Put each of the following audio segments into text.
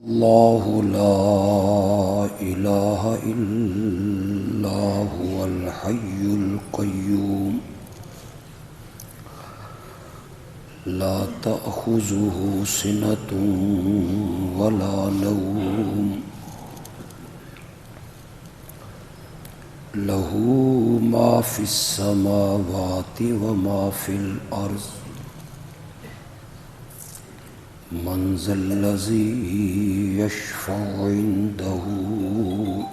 اللہ لا الہ الا هو الحی القیوم لا تأخذه سنة ولا نوم له ما في السماوات وما في الأرض من ذا الذي يشفع عنده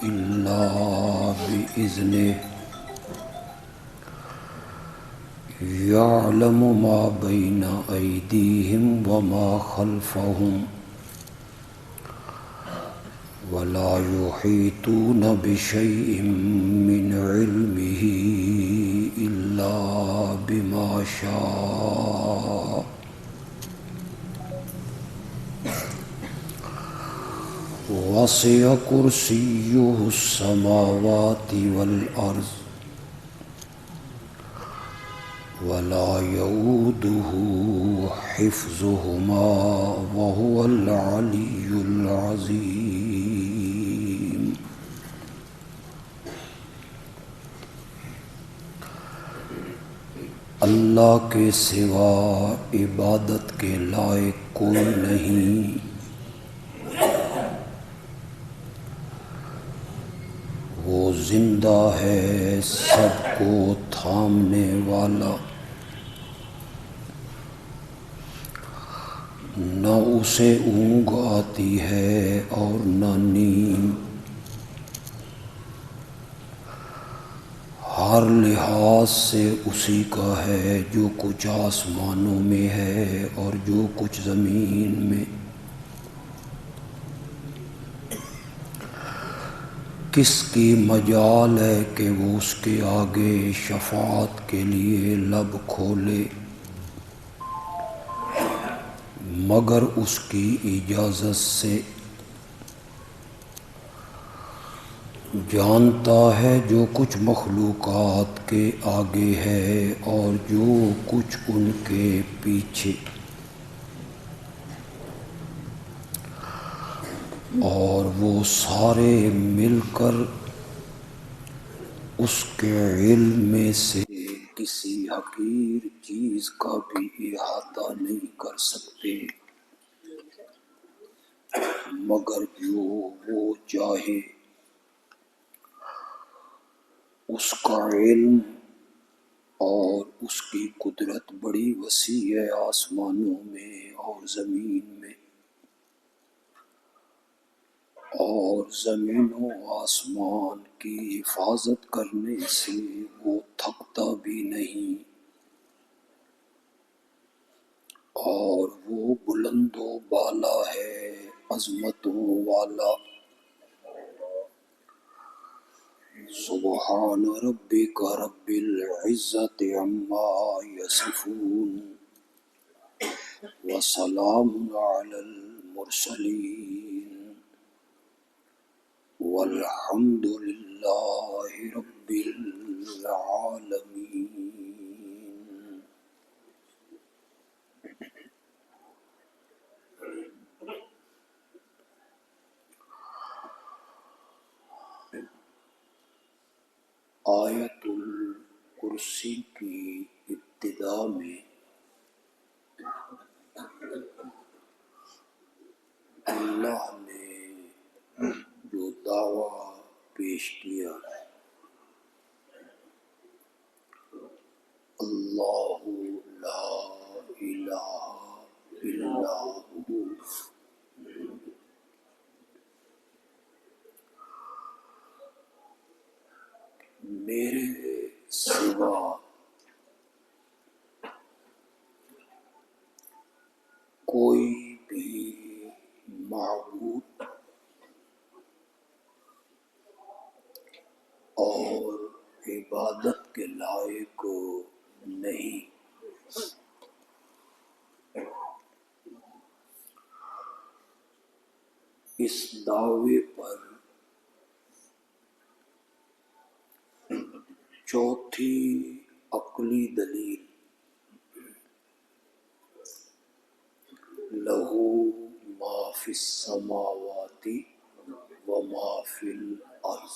إلا بإذنه يعلم ما بين أيديهم وما خلفهم ولا يحيطون بشيء من علمه إلا بما شاء وسع كرسيه السماوات والأرض ولا يؤوده حفظهما وهو العلي العظيم اللہ کے سوا عبادت کے لائق کوئی نہیں، وہ زندہ ہے سب کو تھامنے والا، نہ اسے اونگ آتی ہے اور نہ نیند، ہر لحاظ سے اسی کا ہے جو کچھ آسمانوں میں ہے اور جو کچھ زمین میں، کس کی مجال ہے کہ وہ اس کے آگے شفاعت کے لیے لب کھولے مگر اس کی اجازت سے، جانتا ہے جو کچھ مخلوقات کے آگے ہے اور جو کچھ ان کے پیچھے، اور وہ سارے مل کر اس کے علم میں سے کسی حقیر چیز کا بھی احاطہ نہیں کر سکتے مگر جو وہ چاہے، اس کا علم اور اس کی قدرت بڑی وسیع ہے آسمانوں میں اور زمین میں، اور زمین و آسمان کی حفاظت کرنے سے وہ تھکتا بھی نہیں، اور وہ بلند و بالا ہے عظمتوں والا۔ سبحان ربک رب العزت عما یصفون وسلام علی المرسلین والحمد للہ رب العالمین۔ آیت الکرسی کی ابتدا میں اللہ نے جو دعویٰ پیش کیا، اللہ لا الہ الا ہو، میرے سوا کوئی بھی معبود اور عبادت کے لائق نہیں۔ اس دعوے پر چوتھی عقلی دلیل لہو ما فی السماوات وما فی الارض۔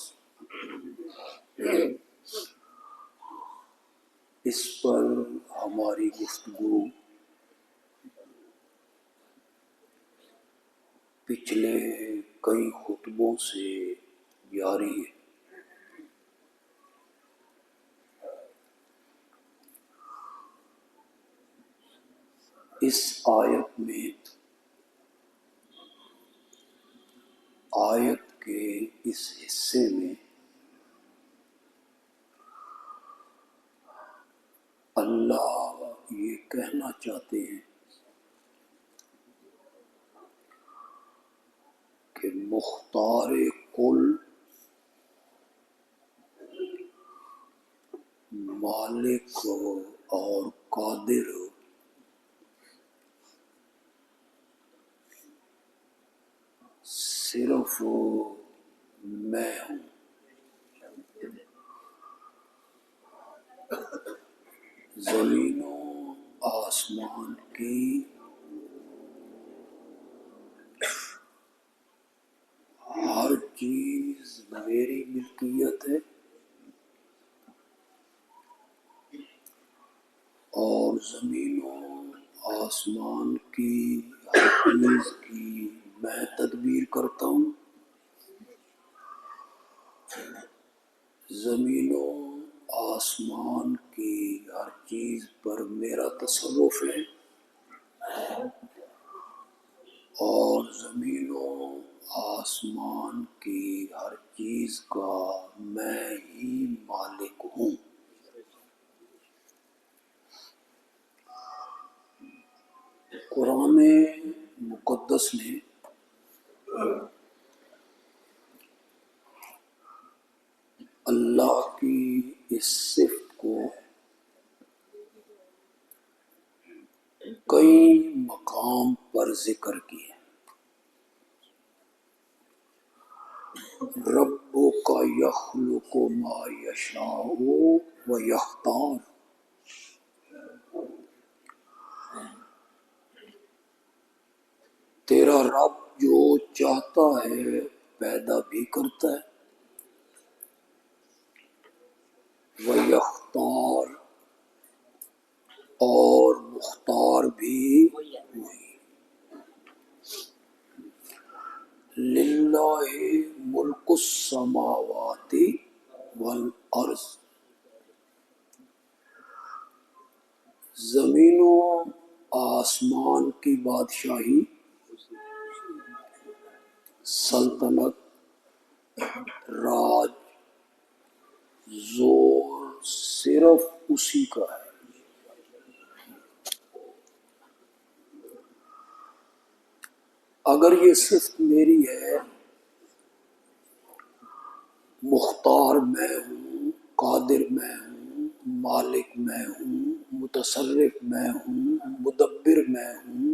اس پر ہماری گفتگو پچھلے کئی خطبوں سے جاری ہے۔ اس آیت میں آیت کے اس حصے میں اللہ یہ کہنا چاہتے ہیں کہ مختار کل، مالک اور قادر صرف میں ہوں۔ زمین و آسمان کی ہر چیز میری ملکیت ہے، اور زمین و آسمان کی ہر چیز کی میں تدبیر کرتا ہوں۔ زمین و آسمان کی ہر چیز پر میرا تصرف ہے، اور زمین و آسمان کی ہر چیز کا میں ہی مالک ہوں۔ قرآن مقدس نے اللہ کی اس صفت کو کئی مقام پر ذکر کیا۔ ربک یخلق ما یشاء و یختار، تیرا رب جو چاہتا ہے پیدا بھی کرتا ہے، وَيَخْتَارُ، اور مختار بھی وہی۔ لِلَّهِ مُلْكُ السَّمَاوَاتِ وَالْأَرْضِ، زمین و آسمان کی بادشاہی، سلطنت، راج، زور صرف اسی کا ہے۔ اگر یہ صفت میری ہے، مختار میں ہوں، قادر میں ہوں، مالک میں ہوں، متصرف میں ہوں، مدبر میں ہوں،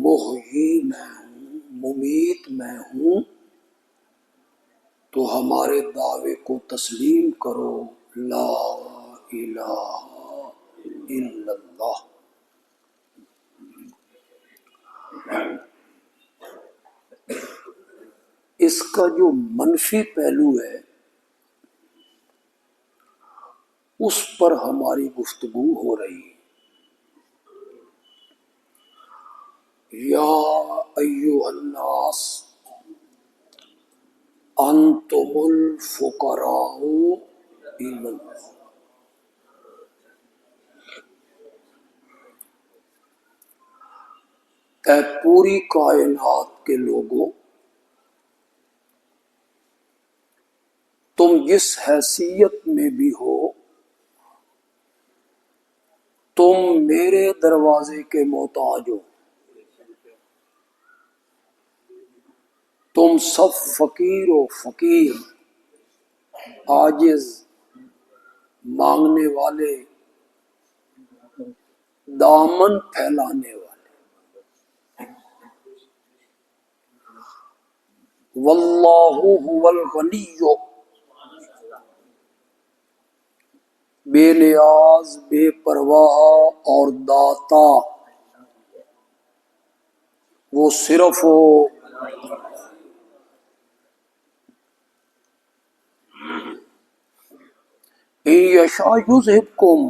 محیی میں ہوں، ممیت میں ہوں، تو ہمارے دعوے کو تسلیم کرو، لا الہ الا اللہ۔ اس کا جو منفی پہلو ہے اس پر ہماری گفتگو ہو رہی ہے۔ یا ایھا الناس انتم الفقراء الی اللہ، اے پوری کائنات کے لوگوں، تم جس حیثیت میں بھی ہو، تم میرے دروازے کے محتاج ہو۔ تم سب فقیر و فقیر، عاجز، مانگنے والے، دامن پھیلانے والے۔ واللہ هو الغنی، بے نیاز، بے پرواہ اور داتا۔ وہ صرف یشاء یذہبکم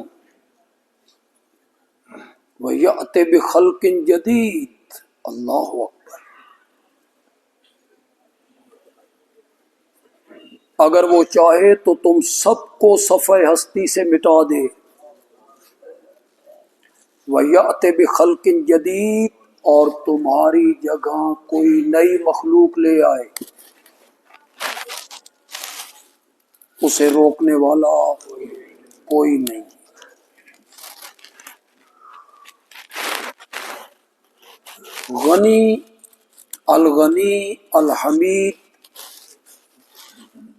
ویأت بخلق جدید. اللہ اکبر. اگر وہ چاہے تو تم سب کو صفحہ ہستی سے مٹا دے. ویأت بخلق جدید، اور تمہاری جگہ کوئی نئی مخلوق لے آئے. اسے روکنے والا کوئی نہیں. غنی، الغنی، الحمید،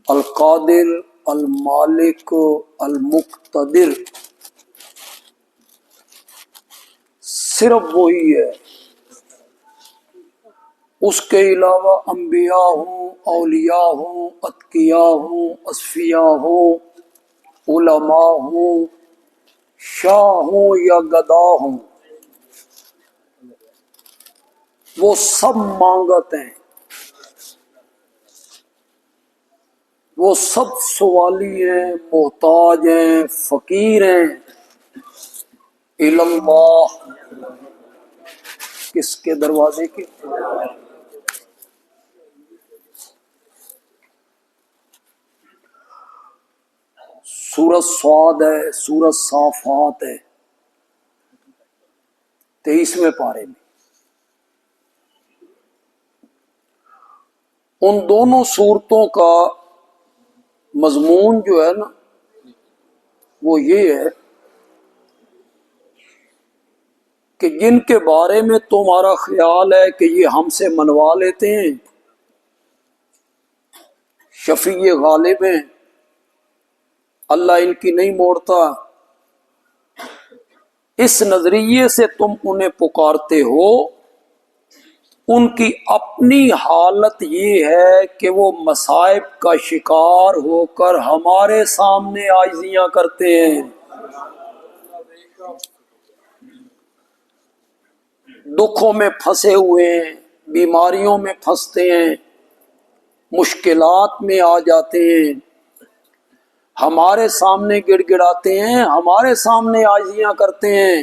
القادر، المالک، المقتدر، صرف وہی ہے. اس کے علاوہ انبیاء ہوں، اولیاء ہوں، اتقیاء ہوں، اصفیاء ہوں، علماء ہوں، شاہ ہوں یا گدا ہوں، وہ سب مانگت ہیں، وہ سب سوالی ہیں، محتاج ہیں، فقیر ہیں. اللہ، کس کے دروازے کے؟ سورۃ صاد ہے، سورۃ صافات ہے، 23ویں پارے میں. ان دونوں صورتوں کا مضمون جو ہے نا، وہ یہ ہے کہ جن کے بارے میں تمہارا خیال ہے کہ یہ ہم سے منوا لیتے ہیں، شفیع غالب ہیں، اللہ ان کی نہیں موڑتا، اس نظریے سے تم انہیں پکارتے ہو. ان کی اپنی حالت یہ ہے کہ وہ مصائب کا شکار ہو کر ہمارے سامنے عاجزیاں کرتے ہیں، دکھوں میں پھنسے ہوئے ہیں، بیماریوں میں پھنستے ہیں، مشکلات میں آ جاتے ہیں، ہمارے سامنے گڑ گڑاتے ہیں، ہمارے سامنے عاجزیاں کرتے ہیں.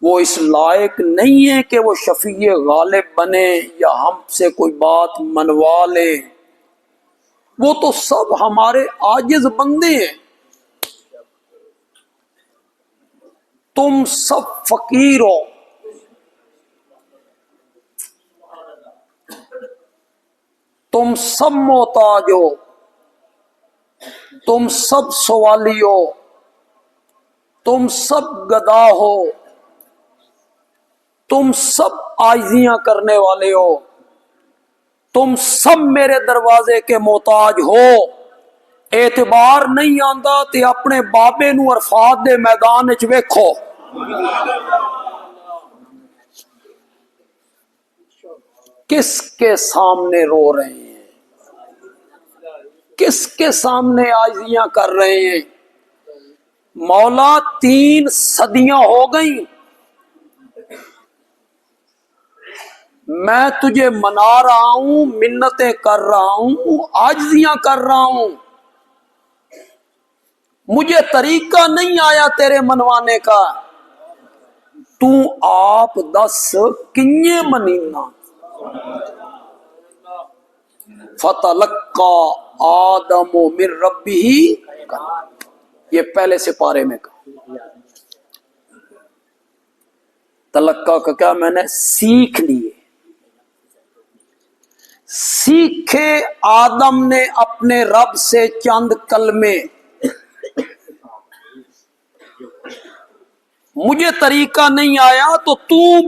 وہ اس لائق نہیں ہے کہ وہ شفیع غالب بنے یا ہم سے کوئی بات منوا لے. وہ تو سب ہمارے عاجز بندے ہیں. تم سب فقیر ہو، تم سب محتاج ہو، تم سب سوالی ہو، تم سب گدا ہو، تم سب عاجزیاں کرنے والے ہو، تم سب میرے دروازے کے محتاج ہو. اعتبار نہیں آندا تے اپنے بابے نو عرفات دے میدان وچ ویکھو، کس کے سامنے رو رہے ہیں، کس کے سامنے عاجزیاں کر رہے ہیں. مولا 3 صدیاں ہو گئیں، میں تجھے منا رہا ہوں، منتیں کر رہا ہوں، عاجزیاں کر رہا ہوں، مجھے طریقہ نہیں آیا تیرے منوانے کا. تو آپ دس کنیے منینا. فتلقى آدم من ربه، یہ پہلے سے پارے میں کہا. تلقا کا کیا میں نے سیکھ لیے. سیکھے آدم نے اپنے رب سے چند کلمے. مجھے طریقہ نہیں آیا تو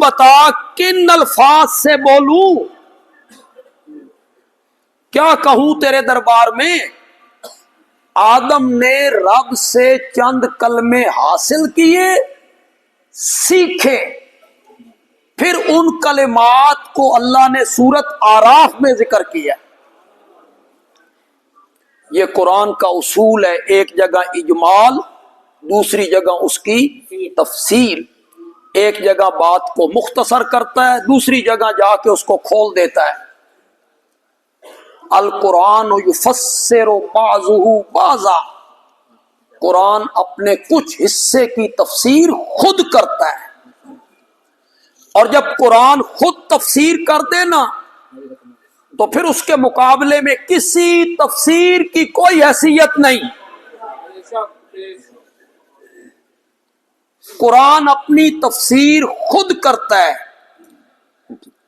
بتا کن الفاظ سے بولوں، کیا کہوں تیرے دربار میں. آدم نے رب سے چند کلمے حاصل کیے، سیکھے، پھر ان کلمات کو اللہ نے سورت آراف میں ذکر کیا. یہ قرآن کا اصول ہے، ایک جگہ اجمال، دوسری جگہ اس کی تفصیل. ایک جگہ بات کو مختصر کرتا ہے، دوسری جگہ جا کے اس کو کھول دیتا ہے۔ القرآن یفسر بعضہ بعضا، قرآن اپنے کچھ حصے کی تفسیر خود کرتا ہے، اور جب قرآن خود تفسیر کر دے نا تو پھر اس کے مقابلے میں کسی تفسیر کی کوئی حیثیت نہیں۔ قرآن اپنی تفسیر خود کرتا ہے،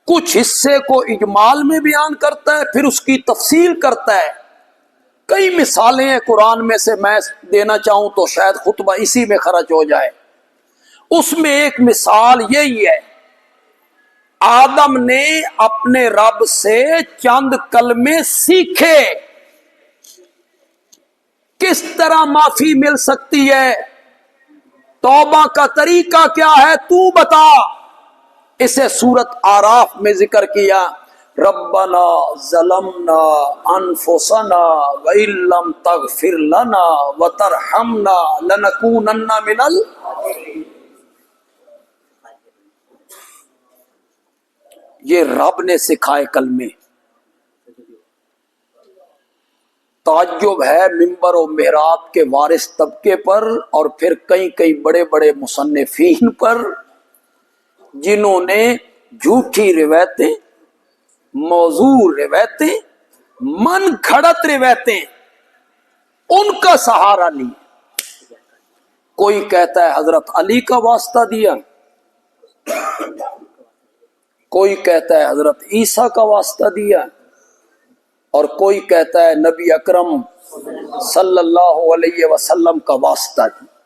کچھ حصے کو اجمال میں بیان کرتا ہے، پھر اس کی تفصیل کرتا ہے۔ کئی مثالیں ہیں قرآن میں سے، میں دینا چاہوں تو شاید خطبہ اسی میں خرچ ہو جائے۔ اس میں ایک مثال یہی ہے، آدم نے اپنے رب سے چند کلمے سیکھے، کس طرح معافی مل سکتی ہے، توبہ کا طریقہ کیا ہے تو بتا۔ اسے سورت آراف میں ذکر کیا، ربنا ظلمنا انفسنا وان لم تغفر لنا وترحمنا لنکونن من یہ رب نے سکھائے کلمے۔ تعجب ہے منبر و محراب کے وارث طبقے پر اور پھر کئی بڑے بڑے مصنفین پر، جنہوں نے جھوٹی روایتیں، موضوع روایتیں، من گھڑت روایتیں، ان کا سہارا لی۔ کوئی کہتا ہے حضرت علی کا واسطہ دیا، کوئی کہتا ہے حضرت عیسیٰ کا واسطہ دیا، اور کوئی کہتا ہے نبی اکرم صلی اللہ علیہ وسلم کا واسطہ دیا۔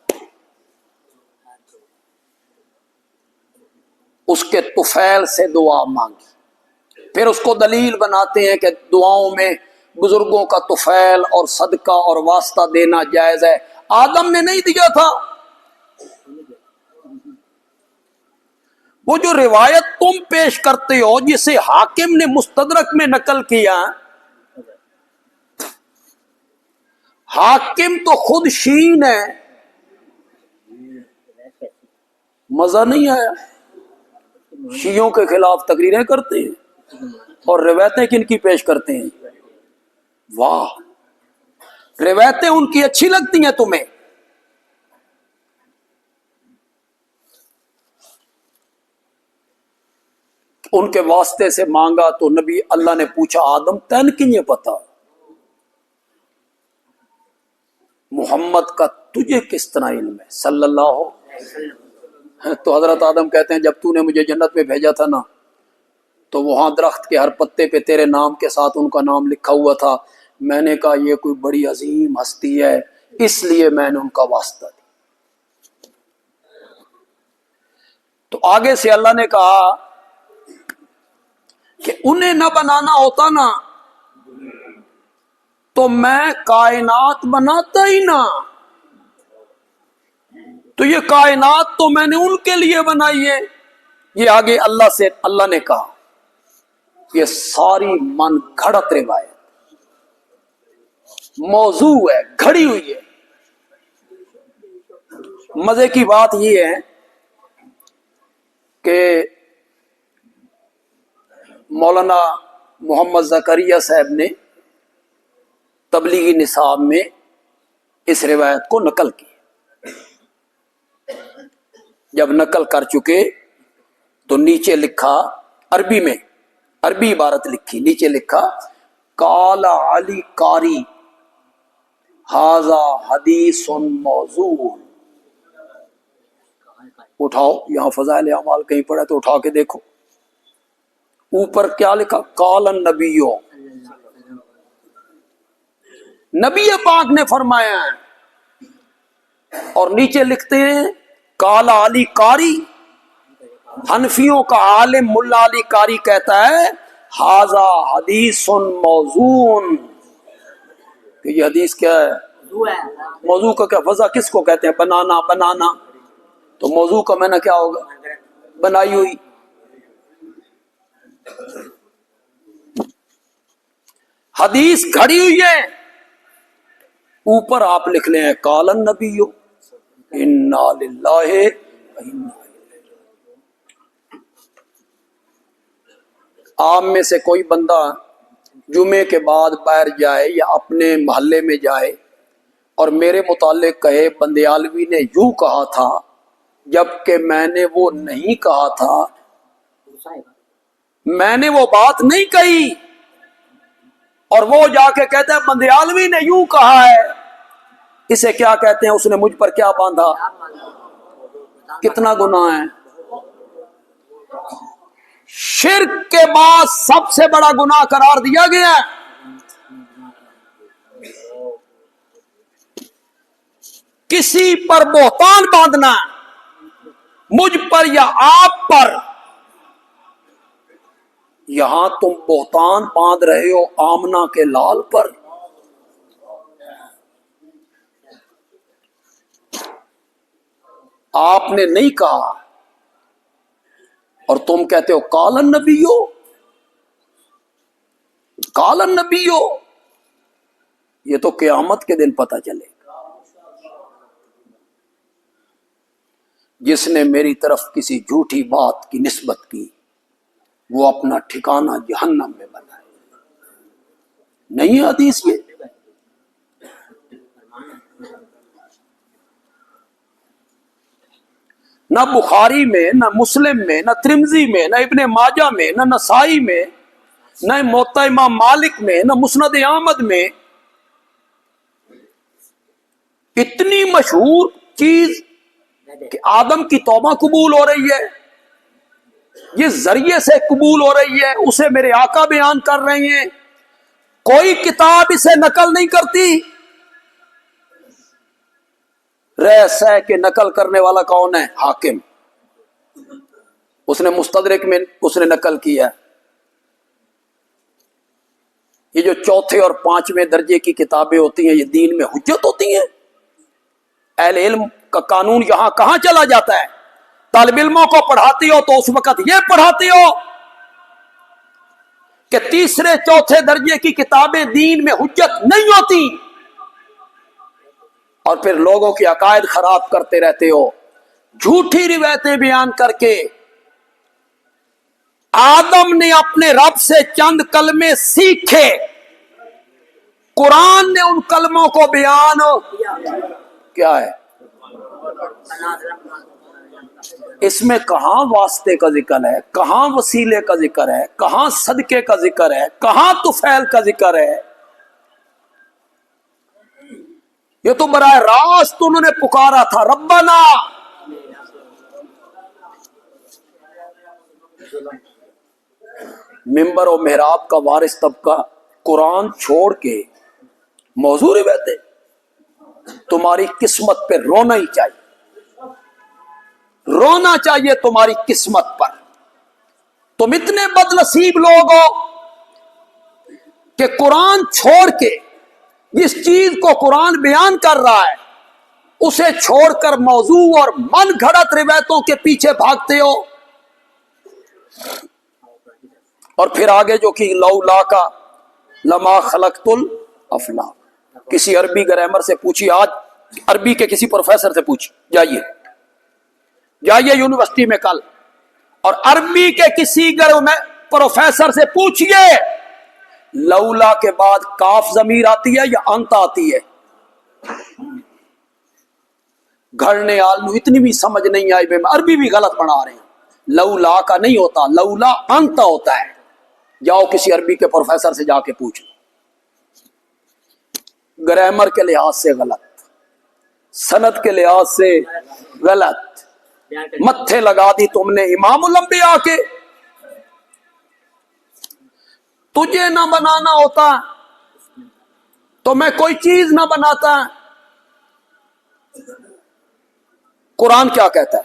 اس کے طفیل سے دعا مانگی، پھر اس کو دلیل بناتے ہیں کہ دعاؤں میں بزرگوں کا طفیل اور صدقہ اور واسطہ دینا جائز ہے۔ آدم نے نہیں دیا تھا۔ وہ جو روایت تم پیش کرتے ہو جسے حاکم نے مستدرک میں نقل کیا، حاکم تو خود شین ہے، مزہ نہیں آیا؟ شیعوں کے خلاف تقریریں کرتے ہیں اور روایتیں کن کی پیش کرتے ہیں؟ واہ، روایتیں ان کی اچھی لگتی ہیں تمہیں؟ ان کے واسطے سے مانگا تو نبی اللہ نے پوچھا آدم تین کی یہ پتا محمد کا تجھے کس طرح علم ہے صلی اللہ علیہ وسلم؟ تو حضرت آدم کہتے ہیں جب تو نے مجھے جنت میں بھیجا تھا نا تو وہاں درخت کے ہر پتے پہ تیرے نام کے ساتھ ان کا نام لکھا ہوا تھا، میں نے کہا یہ کوئی بڑی عظیم ہستی ہے، اس لیے میں نے ان کا واسطہ دیا۔ تو آگے سے اللہ نے کہا کہ انہیں نہ بنانا ہوتا نا تو میں کائنات بناتا ہی نہ، تو یہ کائنات تو میں نے ان کے لیے بنائی ہے۔ یہ آگے اللہ سے اللہ نے کہا یہ ساری من گھڑت روایت موضوع ہے، گھڑی ہوئی ہے۔ مزے کی بات یہ ہے کہ مولانا محمد زکریا صاحب نے تبلیغی نصاب میں اس روایت کو نقل کی۔ جب نقل کر چکے تو نیچے لکھا، عربی میں عربی عبارت لکھی، نیچے لکھا قال علی قاری ھذا حدیث موضوع۔ اٹھاؤ، یہاں فضائل اعمال کہیں پڑھا تو اٹھا کے دیکھو، اوپر کیا لکھا؟ قال النبی، نبی پاک نے فرمایا ہے، اور نیچے لکھتے ہیں قال علی قاری، حنفیوں کا عالم ملا علی قاری کہتا ہے ھذا حدیث موضوع، کہ یہ حدیث کیا ہے؟ موضوع کا کیا فضا کس کو کہتے ہیں؟ بنانا، بنانا تو موضوع کا میں نے کیا ہوگا؟ بنائی ہوئی۔ حدیث گھڑی ہوئی ہے، اوپر آپ لکھ لیں قال النبی انا للہ، آپ میں سے کوئی بندہ جمعے کے بعد باہر جائے یا اپنے محلے میں جائے اور میرے متعلق کہے بندیالوی نے یوں کہا تھا جبکہ میں نے وہ نہیں کہا تھا، میں نے وہ بات نہیں کہی، اور وہ جا کے کہتا ہے بندیالوی نے یوں کہا ہے، اسے کیا کہتے ہیں؟ اس نے مجھ پر کیا باندھا؟ کتنا گناہ ہے؟ شرک کے بعد سب سے بڑا گناہ قرار دیا گیا ہے۔ کسی پر بہتان باندھنا، مجھ پر یا آپ پر۔ یہاں تم بہتان باندھ رہے ہو آمنہ کے لال پر۔ آپ نے نہیں کہا اور تم کہتے ہو قال النبیو، قال النبیو۔ یہ تو قیامت کے دن پتہ چلے گا۔ جس نے میری طرف کسی جھوٹی بات کی نسبت کی وہ اپنا ٹھکانہ جہنم میں بنائے۔ نہیں ہے حدیث یہ؟ نہ بخاری میں، نہ مسلم میں، نہ ترمذی میں، نہ ابن ماجہ میں، نہ نسائی میں، نہ موطا امام مالک میں، نہ مسند احمد میں۔ اتنی مشہور چیز کہ آدم کی توبہ قبول ہو رہی ہے، یہ ذریعے سے قبول ہو رہی ہے، اسے میرے آقا بیان کر رہے ہیں، کوئی کتاب اسے نقل نہیں کرتی۔ رہ سہ کے نقل کرنے والا کون ہے؟ حاکم۔ اس نے مستدرک میں اس نے نقل کیا۔ یہ جو چوتھے اور پانچویں درجے کی کتابیں ہوتی ہیں یہ دین میں حجت ہوتی ہیں؟ اہل علم کا قانون یہاں کہاں چلا جاتا ہے؟ طالب علموں کو پڑھاتی ہو تو اس وقت یہ پڑھاتی ہو کہ تیسرے چوتھے درجے کی کتابیں دین میں حجت نہیں ہوتی، اور پھر لوگوں کی عقائد خراب کرتے رہتے ہو، جھوٹی روایتیں بیان کر کے۔ آدم نے اپنے رب سے چند کلمے سیکھے، قرآن نے ان کلموں کو بیان کیا ہے؟ اس میں کہاں واسطے کا ذکر ہے، کہاں وسیلے کا ذکر ہے، کہاں صدقے کا ذکر ہے، کہاں طفیل کا ذکر ہے؟ یہ تو براہ راست انہوں نے پکارا تھا ربنا۔ ممبر و محراب کا وارث طبقہ قرآن چھوڑ کے موضوع روایتیں، تمہاری قسمت پہ رونا ہی چاہیے، رونا چاہیے تمہاری قسمت پر۔ تم اتنے بد نصیب لوگ ہو کہ قرآن چھوڑ کے جس چیز کو قرآن بیان کر رہا ہے اسے چھوڑ کر موضوع اور من گھڑت روایتوں کے پیچھے بھاگتے ہو۔ اور پھر آگے جو کہ لولا کا لما خلقت الافلاک، کسی عربی گرامر سے پوچھی، آج عربی کے کسی پروفیسر سے پوچھی، جائیے یونیورسٹی میں کل، اور عربی کے کسی پروفیسر سے پوچھئے لولا کے بعد کاف ضمیر آتی ہے یا انت آتی ہے؟ گھڑنے آلنو اتنی بھی سمجھ نہیں آئی، بے عربی بھی غلط پڑھا رہے ہیں۔ لولا کا نہیں ہوتا، لولا انت ہوتا ہے۔ جاؤ کسی عربی کے پروفیسر سے جا کے پوچھ لو۔ گرامر کے لحاظ سے غلط، سند کے لحاظ سے غلط، متھے لگا دی تم نے امام الانبیاء کے۔ تجھے نہ بنانا ہوتا تو میں کوئی چیز نہ بناتا۔ قرآن کیا کہتا ہے؟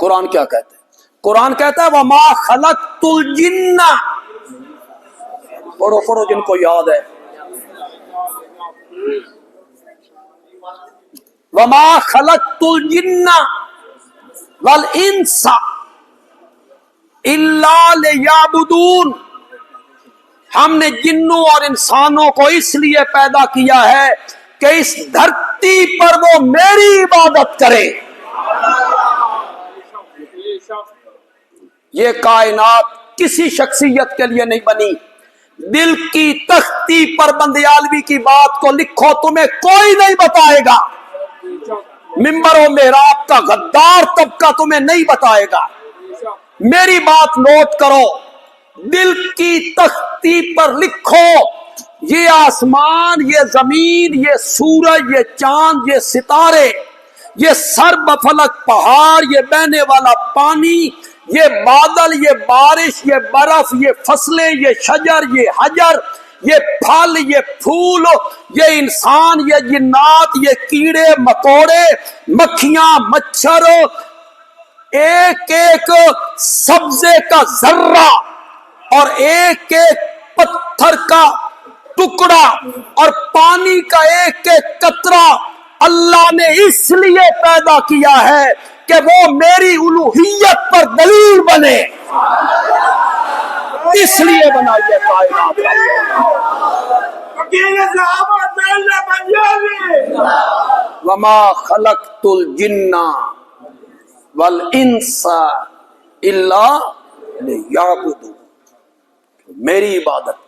قرآن کیا کہتا ہے؟ قرآن کہتا ہے وما خلقت الجن، پڑھو پڑھو جن کو یاد ہے، وما خلقت الجن والانس الا لیعبدون۔ ہم نے جنوں اور انسانوں کو اس لیے پیدا کیا ہے کہ اس دھرتی پر وہ میری عبادت کرے۔ یہ کائنات کسی شخصیت کے لیے نہیں بنی. دل کی تختی پر بندیالوی کی بات کو لکھو, تمہیں کوئی نہیں بتائے گا. ممبر و محراب کا غدار طبقہ تمہیں نہیں بتائے گا. میری بات نوٹ کرو, دل کی تختی پر لکھو, یہ آسمان, یہ زمین, یہ سورج, یہ چاند, یہ ستارے, یہ سر بفلک پہاڑ, یہ بہنے والا پانی, یہ بادل, یہ بارش, یہ برف, یہ فصلیں, یہ شجر, یہ حجر, یہ پھل, یہ پھول, یہ انسان, یہ جنات, یہ کیڑے مکوڑے, مکھیاں, مچھر, ایک ایک سبزے کا ذرہ اور ایک ایک پتھر کا ٹکڑا اور پانی کا ایک ایک قطرہ اللہ نے اس لیے پیدا کیا ہے کہ وہ میری الوہیت پر دلیل بنے. اس لیے بنائی ہے کائنات. وما خلقت الجن والانس الا لیعبدون, میری عبادت.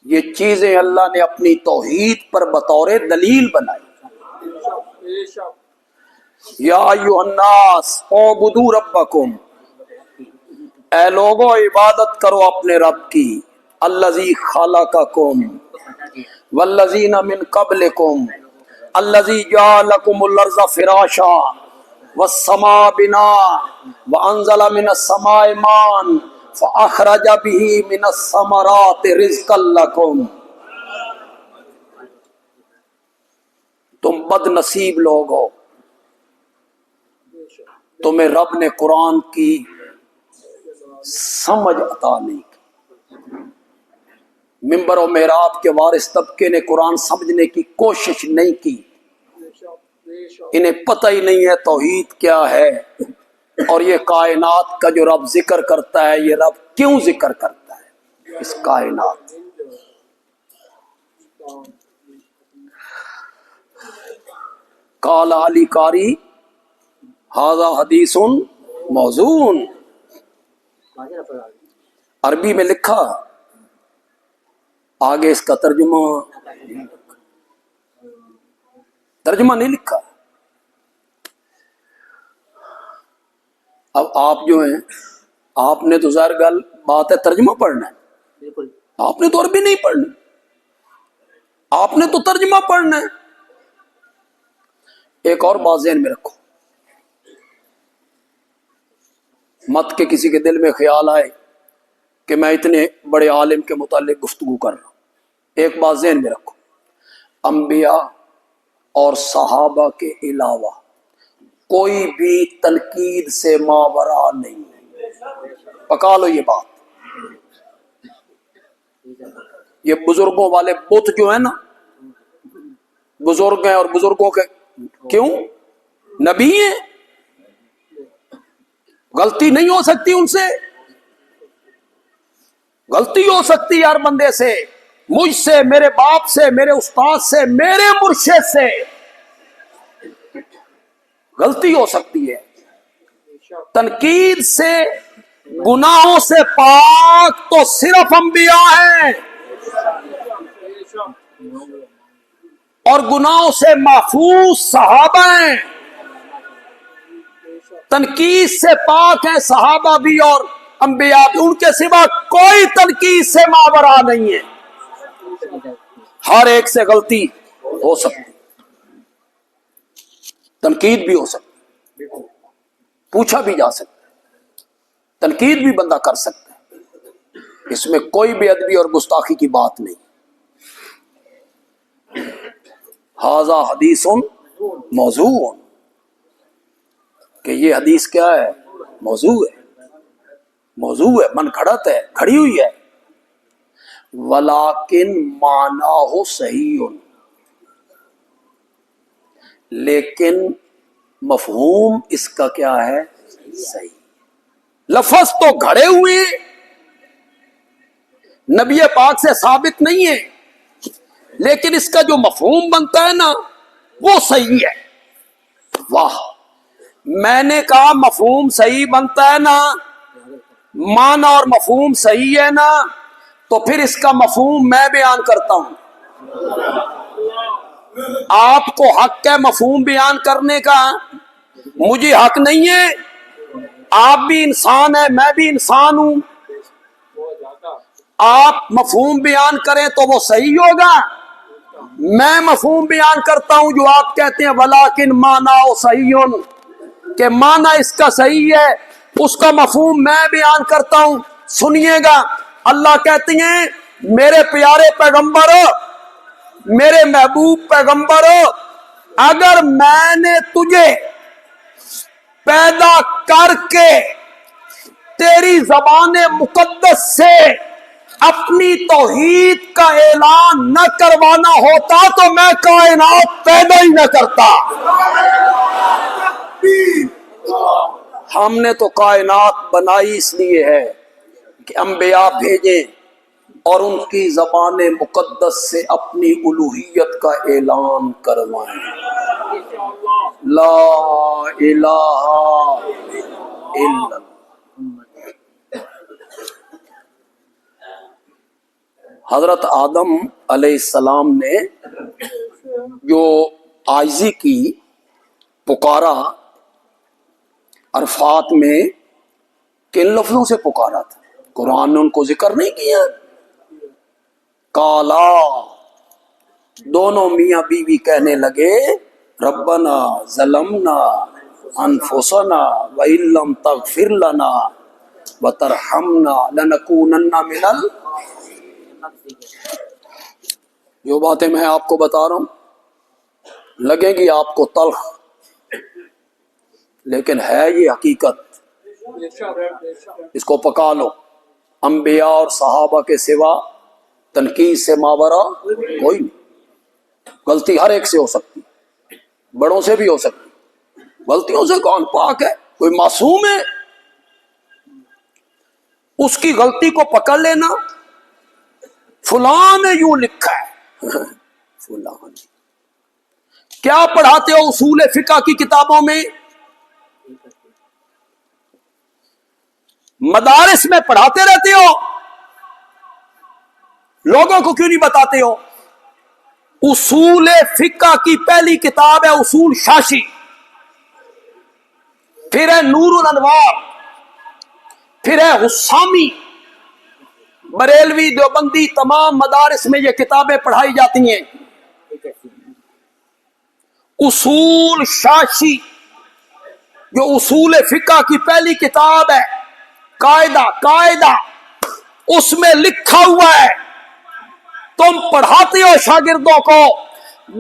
یہ چیزیں اللہ نے اپنی توحید پر بطور دلیل بنائی. یا ایھا الناس اعبدوا ربکم, اے لوگو عبادت کرو اپنے رب کی. الذی خلقکم والذین من قبلکم الذی جعل لکم الارض فراشا والسماء بناء وانزل من السماء ماء فاخرج به من الثمرات رزقا لکم. تم بد نصیب لوگ ہو, تمہیں رب نے قرآن کی سمجھ عطا نہیں کی. ممبر و محراب کے وارث طبقے نے قرآن سمجھنے کی کوشش نہیں کی. انہیں پتہ ہی نہیں ہے توحید کیا ہے, اور یہ کائنات کا جو رب ذکر کرتا ہے, یہ رب کیوں ذکر کرتا ہے اس کائنات. قال علی قاری ھذا حدیث موزون, عربی میں لکھا, آگے اس کا ترجمہ نہیں لکھا. اب آپ جو ہیں, آپ نے تو ظاہر گل بات ہے ترجمہ پڑھنا ہے, آپ نے تو عربی نہیں پڑھنی, آپ نے تو ترجمہ پڑھنا ہے. ایک اور بات ذہن میں رکھو, مت کہ کسی کے دل میں خیال آئے کہ میں اتنے بڑے عالم کے متعلق گفتگو کر رہا ہوں. ایک بات ذہن میں رکھو, انبیاء اور صحابہ کے علاوہ کوئی بھی تنقید سے ماورا نہیں. پکا لو یہ بات. یہ بزرگوں والے بت جو ہیں نا, بزرگ ہیں اور بزرگوں کے کیوں نبی ہیں, غلطی نہیں ہو سکتی ان سے, غلطی ہو سکتی ہر بندے سے, مجھ سے, میرے باپ سے, میرے استاد سے, میرے مرشد سے غلطی ہو سکتی ہے. تنقید سے, گناہوں سے پاک تو صرف انبیاء ہیں, اور گناہوں سے محفوظ صحابہ ہیں. تنقید سے پاک ہیں صحابہ بھی اور انبیاء بھی, ان کے سوا کوئی تنقید سے ماورا نہیں ہے. ہر ایک سے غلطی ہو سکتی, تنقید بھی ہو سکتی, پوچھا بھی جا سکتا ہے, تنقید بھی بندہ کر سکتا ہے, اس میں کوئی بے ادبی اور گستاخی کی بات نہیں. ھذا حدیث موضوع, کہ یہ حدیث کیا ہے, موضوع ہے, موضوع ہے, من گھڑت ہے, کھڑی ہوئی ہے. ولیکن معناہ صحیح, لیکن مفہوم اس کا کیا ہے, صحیح. لفظ تو گھڑے ہوئے نبی پاک سے ثابت نہیں ہے, لیکن اس کا جو مفہوم بنتا ہے نا وہ صحیح ہے. واہ, میں نے کہا مفہوم صحیح بنتا ہے نا، معنی اور مفہوم صحیح ہے نا، تو پھر اس کا مفہوم میں بیان کرتا ہوں۔ آپ کو حق ہے مفہوم بیان کرنے کا، مجھے حق نہیں ہے؟ آپ بھی انسان ہیں، میں بھی انسان ہوں، آپ مفہوم بیان کریں تو وہ صحیح ہوگا، میں مفہوم بیان کرتا ہوں جو آپ کہتے ہیں ولیکن معنی صحیح، کہ معنی اس کا صحیح ہے، اس کا مفہوم میں بیان کرتا ہوں۔ سنیے گا، اللہ کہتے ہیں میرے پیارے پیغمبر، میرے محبوب پیغمبر، اگر میں نے تجھے پیدا کر کے تیری زبان مقدس سے اپنی توحید کا اعلان نہ کروانا ہوتا تو میں کائنات پیدا ہی نہ کرتا۔ ہم نے تو کائنات بنائی اس لیے ہے کہ انبیاء بھیجیں اور ان کی زبان مقدس سے اپنی الوہیت کا اعلان کروائیں۔ لا الہ الا اللہ۔ حضرت آدم علیہ السلام نے جو عاجزی کی، پکارا، عرفات میں کن لفظوں سے پکارا تھا؟ قرآن نے ان کو ذکر نہیں کیا؟ کالا، دونوں میاں بیوی کہنے لگے ربنا ظلمنا انفسنا وان لم تغفر لنا وترحمنا لنکونن من جو باتیں میں آپ کو بتا رہا ہوں لگیں گی آپ کو تلخ، لیکن ہے یہ حقیقت، اس کو پکا لو۔ انبیاء اور صحابہ کے سوا تنقید سے ماورا کوئی نہیں، غلطی ہر ایک سے ہو سکتی، بڑوں سے بھی ہو سکتی، غلطیوں سے کون پاک ہے؟ کوئی معصوم ہے؟ اس کی غلطی کو پکڑ لینا، فلاں نے یوں لکھا ہے، فلاں کیا پڑھاتے ہو اصول فقہ کی کتابوں میں؟ مدارس میں پڑھاتے رہتے ہو، لوگوں کو کیوں نہیں بتاتے ہو؟ اصول فقہ کی پہلی کتاب ہے اصول شاشی، پھر ہے نور الانوار، پھر ہے حسامی، بریلوی، دیوبندی، تمام مدارس میں یہ کتابیں پڑھائی جاتی ہیں۔ اصول شاشی جو اصول فقہ کی پہلی کتاب ہے، قاعدہ اس میں لکھا ہوا ہے، تم پڑھاتے ہو شاگردوں کو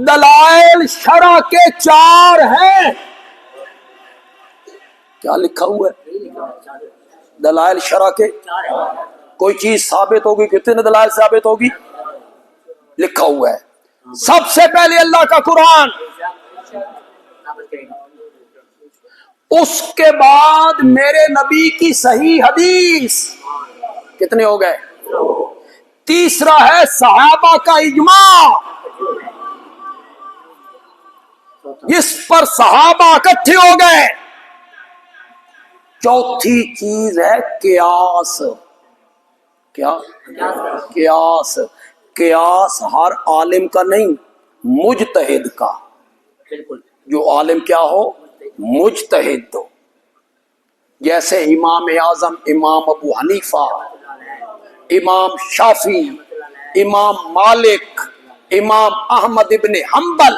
دلائل شرع کے 4 ہیں۔ کیا لکھا ہوا ہے؟ دلائل شرع کے، کوئی چیز ثابت ہوگی، کتنے دلائل ثابت ہوگی؟ لکھا ہوا ہے۔ سب سے پہلے اللہ کا قرآن، اس کے بعد میرے نبی کی صحیح حدیث، کتنے ہو گئے؟ تیسرا ہے صحابہ کا اجماع، جس پر صحابہ اکٹھے ہو گئے۔ چوتھی چیز ہے قیاس۔ کیا؟ قیاس۔ قیاس ہر عالم کا نہیں، مجتہد کا، جو عالم کیا ہو؟ مجتہد ہو۔ جیسے امام اعظم امام ابو حنیفہ، امام شافعی، امام مالک، امام احمد ابن حنبل۔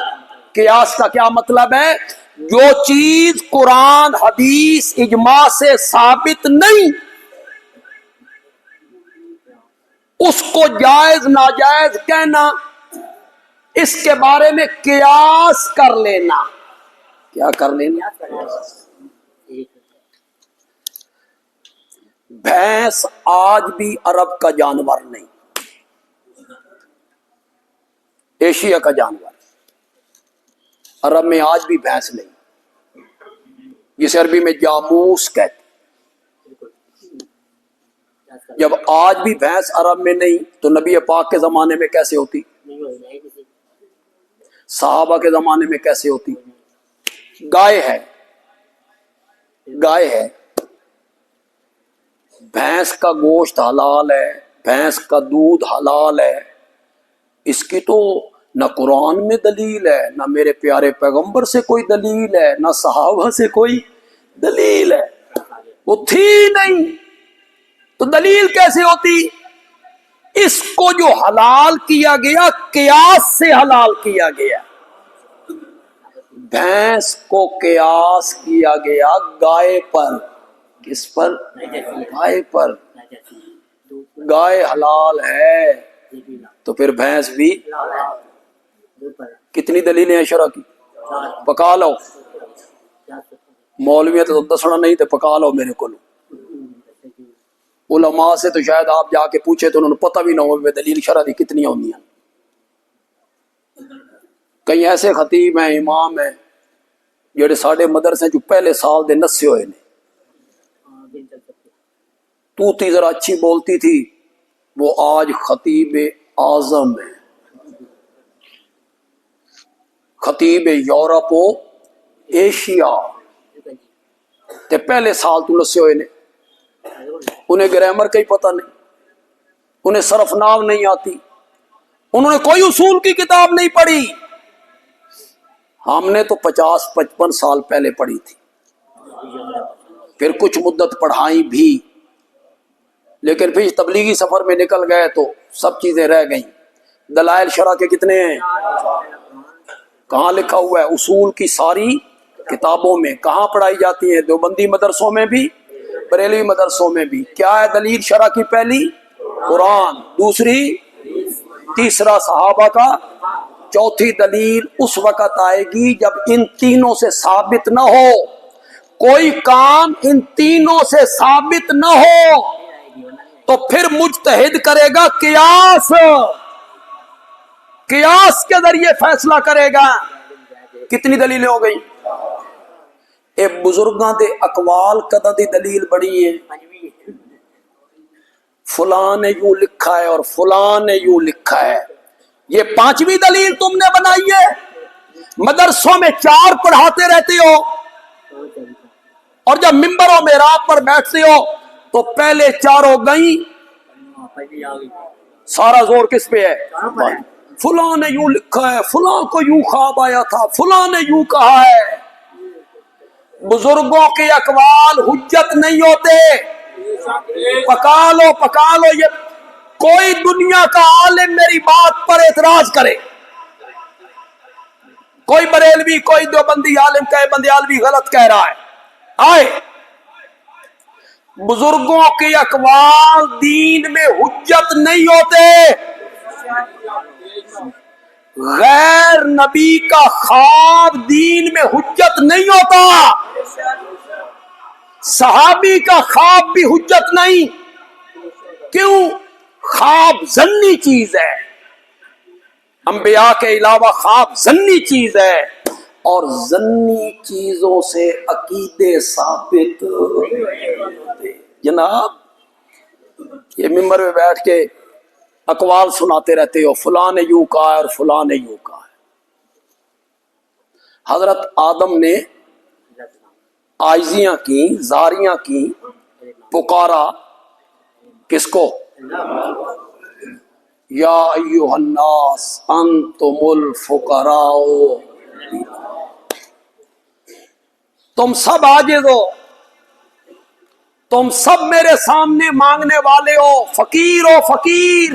قیاس کا کیا مطلب ہے؟ جو چیز قرآن حدیث اجماع سے ثابت نہیں، اس کو جائز ناجائز کہنا، اس کے بارے میں قیاس کر لینا۔ کیا کر لینا؟ بھینس آج بھی عرب کا جانور نہیں، ایشیا کا جانور، عرب میں آج بھی بھینس نہیں، جسے عربی میں جاموس کہتے۔ جب آج بھی بھینس عرب میں نہیں تو نبی پاک کے زمانے میں کیسے ہوتی؟ صحابہ کے زمانے میں کیسے ہوتی؟ گائے ہے، گائے ہے، بھینس کا گوشت حلال ہے، بھینس کا دودھ حلال ہے، اس کی تو نہ قرآن میں دلیل ہے، نہ میرے پیارے پیغمبر سے کوئی دلیل ہے، نہ صحابہ سے کوئی دلیل ہے، وہ تھی نہیں تو دلیل کیسے ہوتی؟ اس کو جو حلال کیا گیا قیاس سے حلال کیا گیا، بھینس کو قیاس کیا گیا گائے پر، کس پر؟ گائے پر، گائے حلال ہے تو پھر بھینس بھی، کتنی دلیلیں ہیں شرع کی؟ پکا لو، مولویت تو دسنا نہیں تو پکا لو میرے کو، علماء سے تو شاید آپ جا کے پوچھے تو انہوں نے پتہ بھی نہ ہو دلیل شرع دی کتنی ہوندی ہیں۔ کئی ایسے خطیب ہیں، امام ہیں جڑے ساڈے مدرسے جو پہلے سال دے نسے ہوئے نے، تو تھی ذرا اچھی بولتی تھی، وہ آج خطیب اعظم ہے، خطیب یورپ و ایشیا، تے پہلے سال تو نسے ہوئے نے، انہیں گرامر کا ہی پتہ نہیں، انہیں صرف ناو نہیں آتی، انہوں نے کوئی اصول کی کتاب نہیں پڑھی، ہم نے تو 50-55 سال پہلے پڑھی تھی، پھر کچھ مدت پڑھائی بھی، لیکن پھر تبلیغی سفر میں نکل گئے تو سب چیزیں رہ گئیں۔ دلائل شرع کے کتنے ہیں؟ کہاں لکھا ہوا ہے؟ اصول کی ساری کتابوں میں۔ کہاں پڑھائی جاتی ہیں؟ دیوبندی مدرسوں میں بھی، بریلوی مدرسوں میں بھی۔ کیا ہے دلیل شرع کی؟ پہلی قرآن، دوسری تیسرا صحابہ کا، چوتھی دلیل اس وقت آئے گی جب ان تینوں سے ثابت نہ ہو، کوئی کام ان تینوں سے ثابت نہ ہو تو پھر مجتہد کرے گا قیاس، قیاس کے ذریعے فیصلہ کرے گا۔ کتنی دلیلیں ہو گئی؟ اے بزرگاں دے اقوال کدا دی دلیل بڑی ہے، فلاں نے یوں لکھا ہے اور فلاں نے یوں لکھا ہے، یہ پانچویں دلیل تم نے بنائی ہے۔ مدرسوں میں 4 پڑھاتے رہتے ہو اور جب ممبر و محراب پر بیٹھتے ہو تو پہلے 4 گئیں، سارا زور کس پہ ہے؟ فلاں نے یوں لکھا ہے، فلاں کو یوں خواب آیا تھا، فلاں نے یوں کہا ہے۔ بزرگوں کے اقوال حجت نہیں ہوتے، پکا لو پکا لو۔ یہ کوئی دنیا کا عالم میری بات پر اعتراض کرے، کوئی بریلوی، کوئی دیوبندی عالم کہے بندیالوی غلط کہہ رہا ہے، آئے بزرگوں کے اقوال دین میں حجت نہیں ہوتے، غیر نبی کا خواب دین میں حجت نہیں ہوتا، صحابی کا خواب بھی حجت نہیں۔ کیوں؟ خواب ظنی چیز ہے، انبیاء کے علاوہ خواب ظنی چیز ہے، اور ظنی چیزوں سے عقیدے ثابت ہوتے۔ جناب یہ ممبر میں بیٹھ کے اقوال سناتے رہتے ہو، فلاں نے یوں کہا ہے اور فلاں نے یوں کہا ہے۔ حضرت آدم نے عاجزیاں کی، زاریاں کی، پکارا کس کو؟ یا ایھا الناس انتم الفقراء، تم سب عاجز ہو، تم سب میرے سامنے مانگنے والے ہو، فقیر ہو فقیر۔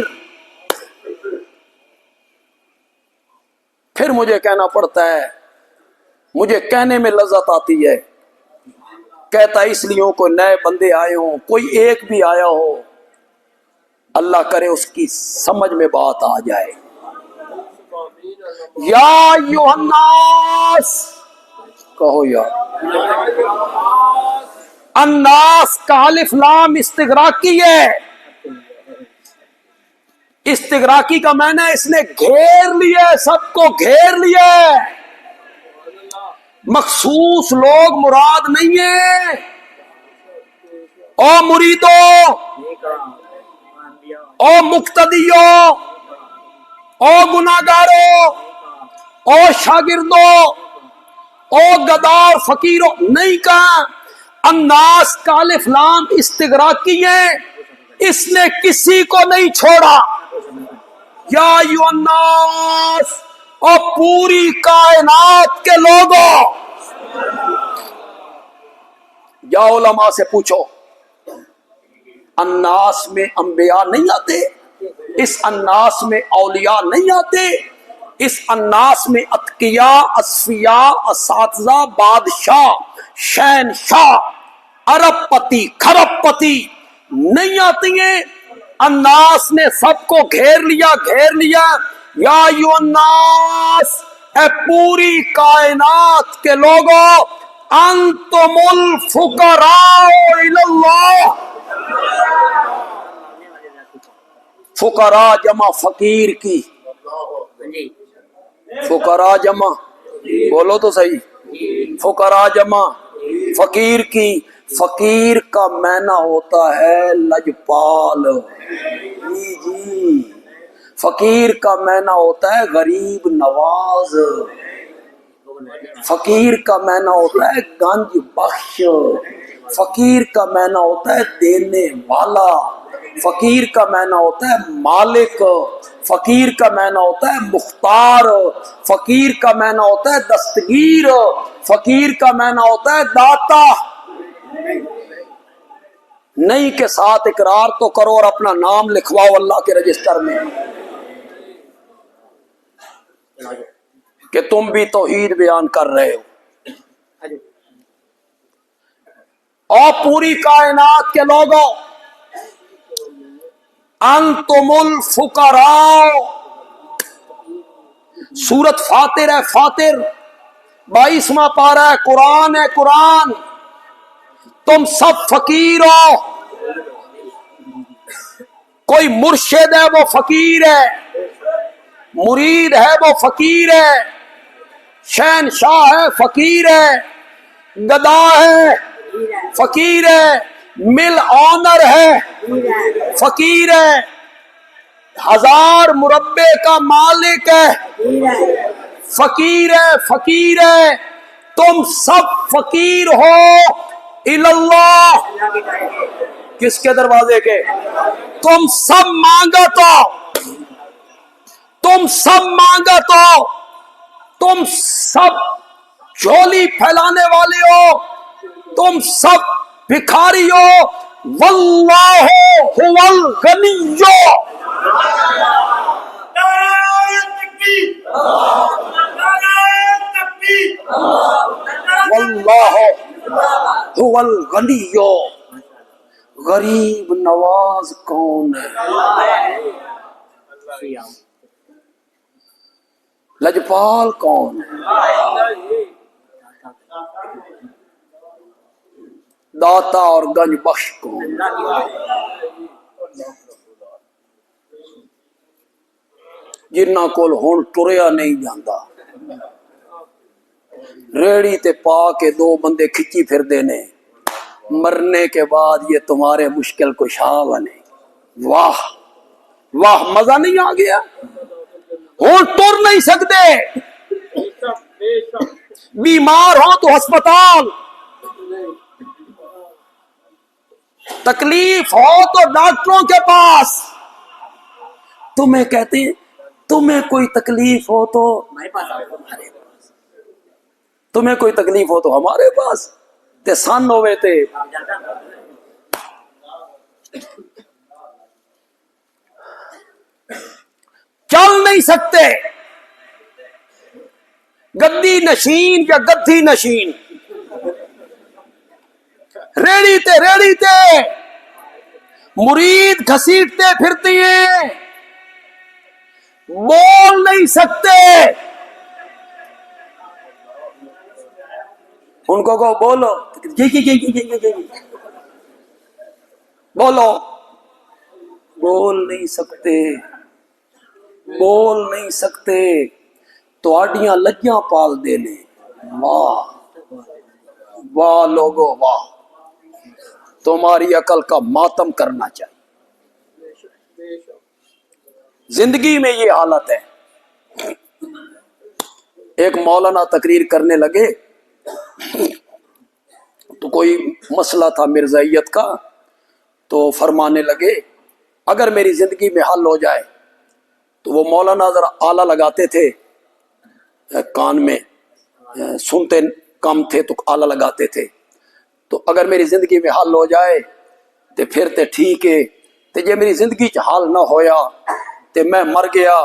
پھر مجھے کہنا پڑتا ہے، مجھے کہنے میں لذت آتی ہے، کہتا اس لیے کوئی نئے بندے آئے ہوں، کوئی ایک بھی آیا ہو، اللہ کرے اس کی سمجھ میں بات آ جائے۔ یا ایھا الناس کہو، یا الناس کا الف لام استغراقی ہے، استغراقی کا معنی ہے اس نے گھیر لیا، سب کو گھیر لیا، مخصوص لوگ مراد نہیں ہیں۔ او مریدو، او مقتدیو، او گناہگارو، او شاگردو، او گدار فقیرو، نہیں کہا الناس کا الف لام استغراقی ہے، اس نے کسی کو نہیں چھوڑا. یا ایھا الناس، اور پوری کائنات کے لوگوں. یا علماء سے پوچھو، الناس میں انبیاء نہیں آتے؟ اس الناس میں اولیاء نہیں آتے؟ اس الناس میں اتقیاء، اصفیاء، اساتذہ، بادشاہ، شہنشاہ، ارب پتی، کھرب پتی نہیں آتی ہیں؟ الناس نے سب کو گھیر لیا. یا ایھا الناس، اے پوری کائنات کے لوگوں، انتم الفقراء الی اللہ. فقراء جمع فقیر کی. فقراء جمع، بولو تو صحیح، فقراء جمع فقیر کی. فقیر کا معنی ہوتا ہے لجپال. جی، فقیر کا معنی ہوتا ہے غریب نواز. فقیر کا معنی ہوتا ہے گنج بخش. فقیر کا معنی ہوتا ہے دینے والا. فقیر کا معنی ہوتا ہے مالک. فقیر کا معنی ہوتا ہے مختار. فقیر کا معنی ہوتا ہے دستگیر. فقیر کا معنی ہوتا ہے داتا. نہیں کے ساتھ اقرار تو کرو اور اپنا نام لکھواؤ اللہ کے رجسٹر میں کہ تم بھی توحید بیان کر رہے ہو. اور پوری کائنات کے لوگوں، انتم الفقراء. سورت فاطر ہے، فاطر 22واں پارہ ہے، قرآن ہے، قرآن. تم سب فقیر ہو. کوئی مرشد ہے وہ فقیر ہے، مرید ہے وہ فقیر ہے، شہنشاہ ہے فقیر ہے، گدا ہے فقیر ہے، مل آنر ہے فقیر ہے، 1000 مربع کا مالک ہے فقیر ہے. فقیر ہے. تم سب فقیر ہو اللہ. کس کے دروازے کے؟ تم سب مانگت ہو، تم سب مانگت ہو، تم سب جھولی پھیلانے والے ہو، تم سب بھکاری ہو. واللہ هو الغنی. واللہ هو الغنی. غریب نواز کون ہے؟ لجپال کون ہے؟ داتا اور گنج بخش کون؟ جنہاں کول ہن ٹریا نہیں جاندا، ریڑی تے پا کے 2 بندے کھچی پھر دینے، مرنے کے بعد یہ تمہارے مشکل کشا بنے. واہ واہ، مزہ نہیں آ گیا؟ ہن ٹر نہیں سکتے، بیمار ہو تو ہسپتال، تکلیف ہو تو ڈاکٹروں کے پاس. تمہیں کہتے ہیں تمہیں کوئی تکلیف ہو تو تمہیں کوئی تکلیف ہو تو ہمارے پاس تے سن ہوئے تے چل نہیں سکتے. گدی نشین یا گدھی نشین، ریڑی تے مرید گھسیٹتے پھرتی ہیں، بول نہیں سکتے. ان کو کہو بولو، بولو، بول نہیں سکتے، بول نہیں سکتے. تو آڈیاں لجیاں پال دینے. واہ واہ لوگو واہ، تمہاری عقل کا ماتم کرنا چاہیے. زندگی میں یہ حالت ہے. ایک مولانا تقریر کرنے لگے، تو کوئی مسئلہ تھا مرزائیت کا، تو فرمانے لگے اگر میری زندگی میں حل ہو جائے، تو وہ مولانا ذرا آلہ لگاتے تھے کان میں، سنتے کم تھے تو آلہ لگاتے تھے، تو اگر میری زندگی میں حل ہو جائے تو پھر تے ٹھیک ہے، تے جے میری زندگی چ حل نہ ہویا تے میں مر گیا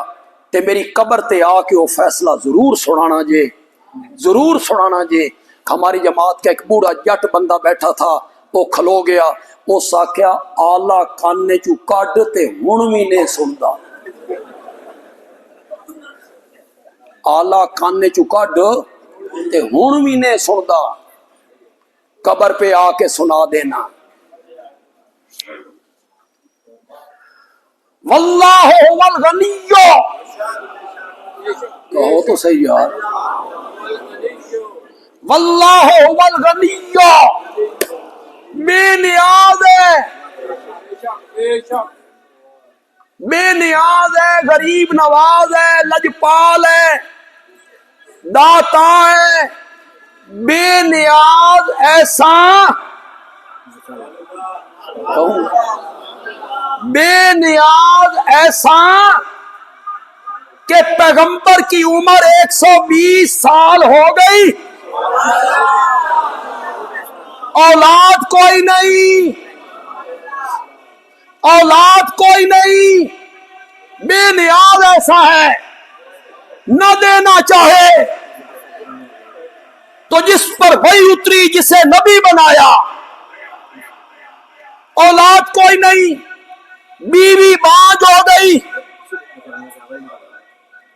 تے میری قبر تے آ کے وہ فیصلہ ضرور سنانا جے، ضرور سنانا جے۔ ہماری جماعت کا ایک بوڑھا جٹ بندہ بیٹھا تھا، وہ کھلو گیا، اس آکھیا آلہ کانے چو کڈ تے ہن وی نہیں سندا، آلہ کانے چو کڈ تے ہن وی نہیں سندا، قبر پہ آ کے سنا دینا۔ واللہ هو الغنی، کہو تو صحیح یار، واللہ هو الغنی، بے نیاز ہے، بے نیاز ہے، غریب نواز ہے، لجپال ہے، داتا ہے، بے نیاز ایسا، بے نیاز ایسا کہ پیغمبر کی عمر 120 سال ہو گئی، اولاد کوئی نہیں، اولاد کوئی نہیں، بے نیاز ایسا ہے، نہ دینا چاہے تو جس پر وحی اتری جسے نبی بنایا، اولاد کوئی نہیں، بیوی بانج ہو گئی،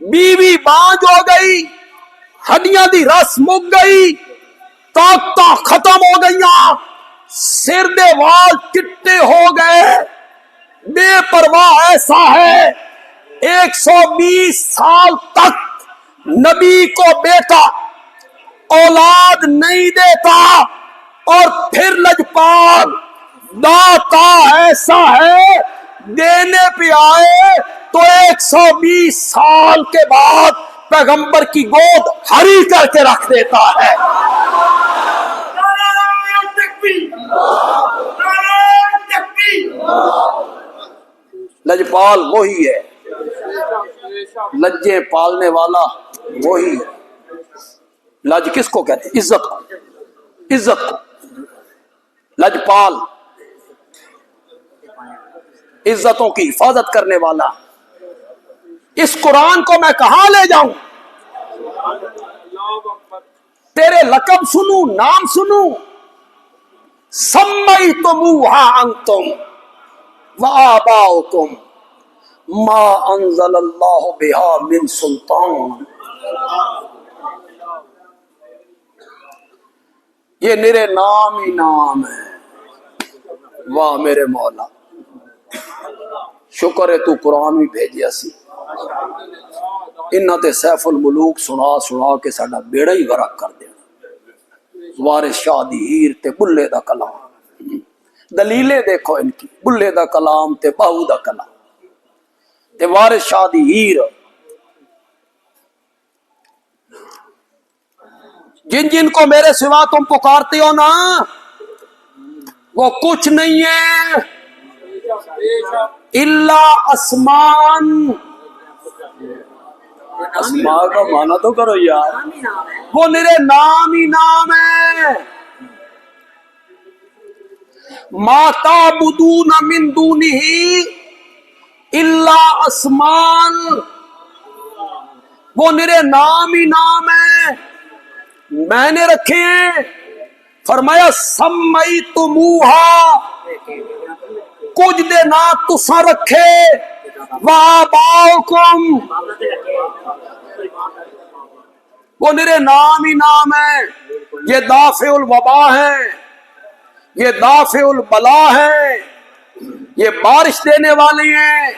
بیوی بانج ہو گئی، ہڈیاں دی رس مک گئی، طاقتاں ختم ہو گئیاں، سر دے وال چٹے ہو گئے، بے پرواہ ایسا ہے 120 سال تک نبی کو بیٹا اولاد نہیں دیتا، اور پھر لجپال داتا ایسا ہے دینے پہ آئے تو 120 سال کے بعد پیغمبر کی گود ہری کر کے رکھ دیتا ہے۔ لجپال وہی ہے، لجے پالنے والا وہی ہے۔ لج کس کو کہتے ہیں؟ عزت کو، عزت کو۔ لجپال عزتوں کی حفاظت کرنے والا۔ اس قرآن کو میں کہاں لے جاؤں؟ تیرے لقب سنوں، نام سنوں، سمیتموہا انتم وآباؤکم ما انزل اللہ بہا من سلطان۔ یہ میرے نام ہی نام ہے۔ واہ میرے مولا، شکر ہے تو قرآن بھی بھیجیا سی، انہاں تے سیف الملوک سنا سنا کے ساڈا بیڑا ہی غرق کر دینا۔ وارث شاہ دی ہیر تے بلے دا کلام، دلیلیں دیکھو ان کی، بلے دا کلام تے بہو دا کلام تے وارث شاہ دی ہیر۔ جن جن کو میرے سوا تم پکارتے ہو نا، وہ کچھ نہیں ہے الا اسمان۔ اسماء کا معنی تو کرو یار، وہ میرے نام ہی نام ہے۔ ما تعبدون من دونہ الا اسمان، وہ میرے نام ہی نام ہے، میں نے رکھے ہیں۔ فرمایا سمیتموہا، کچھ دے نا تساں رکھے، وآباؤکم، وہ میرے نام ہی نام ہے۔ یہ دافع الوبا ہے، یہ دافع البلا ہے، یہ بارش دینے والے ہیں،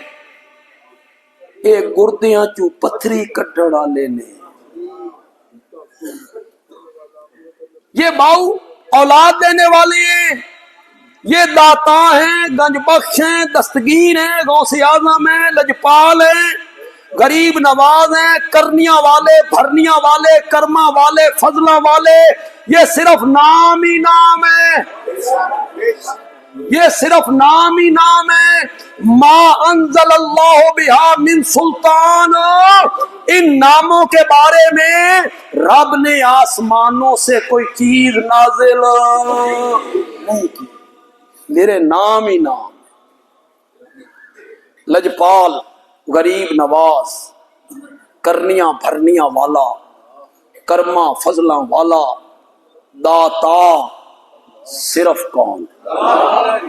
یہ گردیاں چو پتھری کٹڑ والے نے، یہ باؤ اولاد دینے والے ہیں، یہ داتا ہیں، گنج بخش ہیں، دستگیر ہیں، غوث اعظم ہیں، لجپال ہیں، غریب نواز ہیں، کرنیاں والے، بھرنیاں والے، کرما والے، فضلہ والے، یہ صرف نام ہی نام ہے، یہ صرف نام ہی نام ہے۔ ما انزل اللہ بہا من سلطان، ان ناموں کے بارے میں رب نے آسمانوں سے کوئی چیز نازل نہیں کی، میرے نام ہی نام۔ لجپال، غریب نواز، کرنیاں بھرنیاں والا، کرما فضلاں والا، داتا صرف کون؟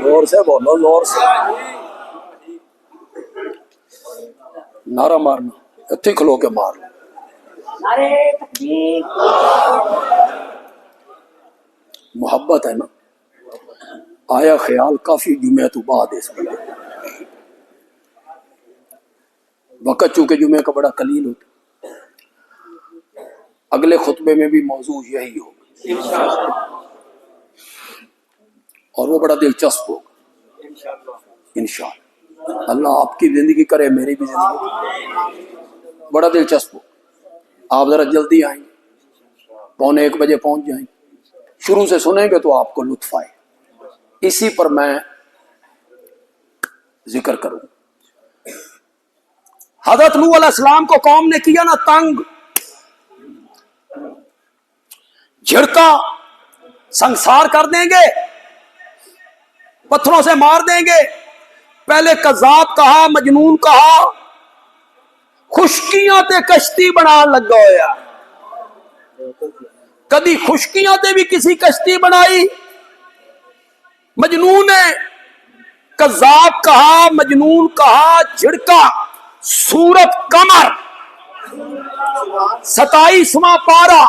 زور سے بولو، زور سے نعرہ مارنا، اتھی کھلو کے مار لو۔ محبت ہے نا، آیا خیال کافی جمعہ تو بعد اس میں وقت چونکہ جمعہ کا بڑا قلیل ہوتا، اگلے خطبے میں بھی موضوع یہی ہوگا اور وہ بڑا دلچسپ ہوگا انشاءاللہ۔ اللہ آپ کی زندگی کرے، میری بھی زندگی بڑا دلچسپ ہوگا۔ آپ ذرا جلدی آئیں گے، 1:15 بجے پہنچ جائیں گے، شروع سے سنیں گے تو آپ کو لطف آئے۔ اسی پر میں ذکر کروں، حضرت نوح علیہ السلام کو قوم نے کیا نا تنگ، جھڑکا، سنسار کر دیں گے، پتھروں سے مار دیں گے، پہلے کذاب کہا، مجنون کہا، خشکیاں تے کشتی بنا لگا ہویا۔ کدی خشکیاں تے بھی کسی کشتی بنائی؟ مجنون ہے، کذاب کہا، مجنون کہا، جھڑکا۔ سورت قمر 27واں پارہ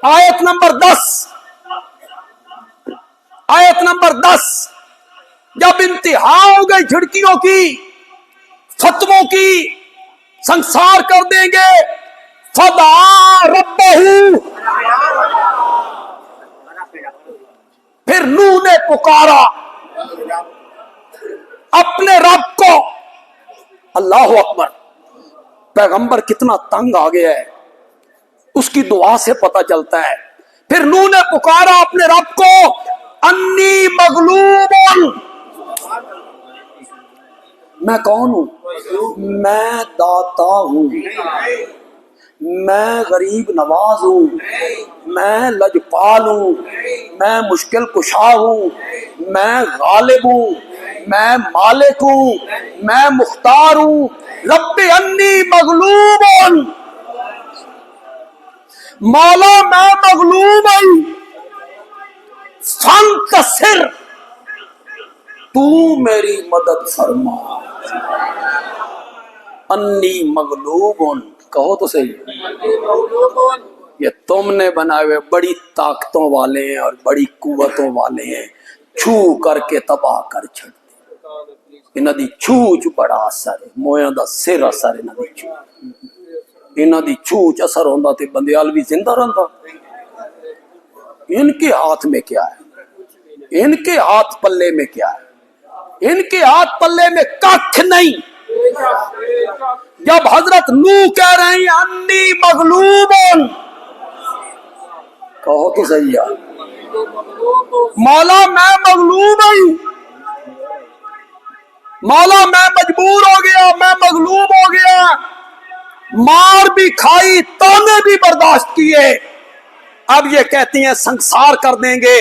آیت نمبر 10، آیت نمبر 10، جب انتہا ہو گئی جھڑکیوں کی، فتووں کی، سنسار کر دیں گے، فدعا ربہ، پھر نوح نے پکارا اپنے رب کو۔ اللہ اکبر، پیغمبر کتنا تنگ آ گیا ہے اس کی دعا سے پتہ چلتا ہے۔ پھر نوح نے پکارا اپنے رب کو، انی مغلوب، میں کون ہوں؟ میں داتا ہوں، میں غریب نواز ہوں، میں لجپال ہوں، میں مشکل کشا ہوں، میں غالب ہوں، میں مالک ہوں، میں مختار ہوں۔ رب انی مغلوب، مولا میں مغلوب ہوں، فانتصر، تو میری مدد فرما۔ انی مغلوب، کہو تو صحیح، یہ تم نے بنائے ہوئے بڑی طاقتوں والے ہیں اور بڑی قوتوں والے ہیں، چھو کر کے تباہ کر چھڑ دے۔ انہاں دی چھوچ بڑا اثر ہے، مویاں دا سر اثر انہاں دی چھوچ، انہاں دی چھوچ اثر ہوندا تے بندیال بھی زندہ رہندا۔ ان کے ہاتھ میں کیا ہے؟ ان کے ہاتھ پلے میں کیا ہے؟ ان کے ہاتھ پلے میں ککھ نہیں۔ جب حضرت نوح کہہ رہے ہیں انی مغلوب، کہو تو صحیح ہے، مولا میں مغلوب ہوں، مولا میں مجبور ہو گیا، میں مغلوب ہو گیا، مار بھی کھائی، تانے بھی برداشت کیے، اب یہ کہتی ہیں سنسار کر دیں گے،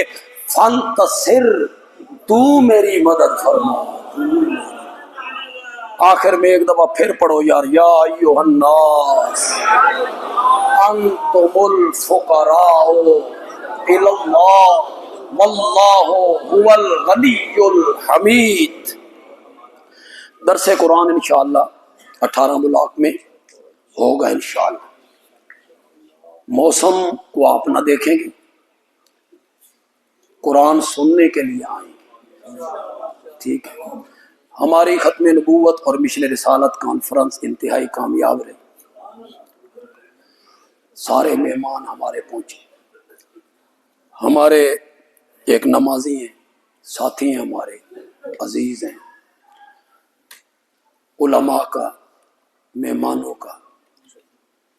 فانتصر، تو میری مدد فرما۔ آخر میں ایک دفعہ پھر پڑھو یار، یا ایھا الناس انتم الفقراء الی اللہ واللہ هو الغنی الحمید۔ درس قرآن انشاءاللہ 18 بلاک میں ہوگا انشاءاللہ۔ موسم کو آپ نہ دیکھیں گے، قرآن سننے کے لیے آئیں گے، ٹھیک ہے؟ ہماری ختم نبوت اور مشن رسالت کانفرنس انتہائی کامیاب رہی، سارے مہمان ہمارے پہنچے، ہمارے ایک نمازی ہیں، ساتھی ہیں، ہمارے عزیز ہیں، علماء کا مہمانوں کا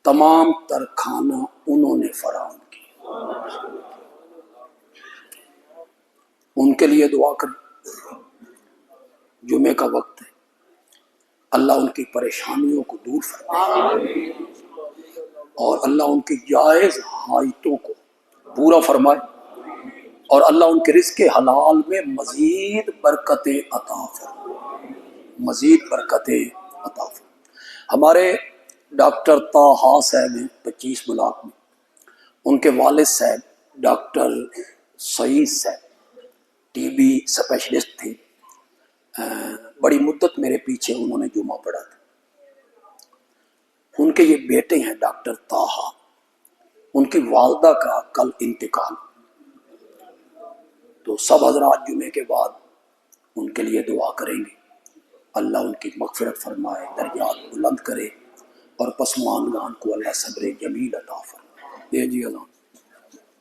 تمام تر کھانا انہوں نے فراہم کیا. ان کے لیے دعا کریں. جمعے کا وقت ہے، اللہ ان کی پریشانیوں کو دور فرمائے اور اللہ ان کی جائز حاجتوں کو پورا فرمائے اور اللہ ان کے رزق حلال میں مزید برکتیں عطا فرمائے، مزید برکتیں عطا فرمائے. ہمارے ڈاکٹر طاہا صاحب ہیں 25 بلاک میں، ان کے والد صاحب ڈاکٹر سعید صاحب ٹی بی اسپیشلسٹ تھے. بڑی مدت میرے پیچھے انہوں نے جمعہ پڑھا تھا. ان کے یہ بیٹے ہیں ڈاکٹر طاہا، ان کی والدہ کا کل انتقال. تو سب حضرات جمعے کے بعد ان کے لیے دعا کریں گے، اللہ ان کی مغفرت فرمائے، درجات بلند کرے اور پسماندگان کو اللہ صبر جمیل عطا فرمائے. جی اللہ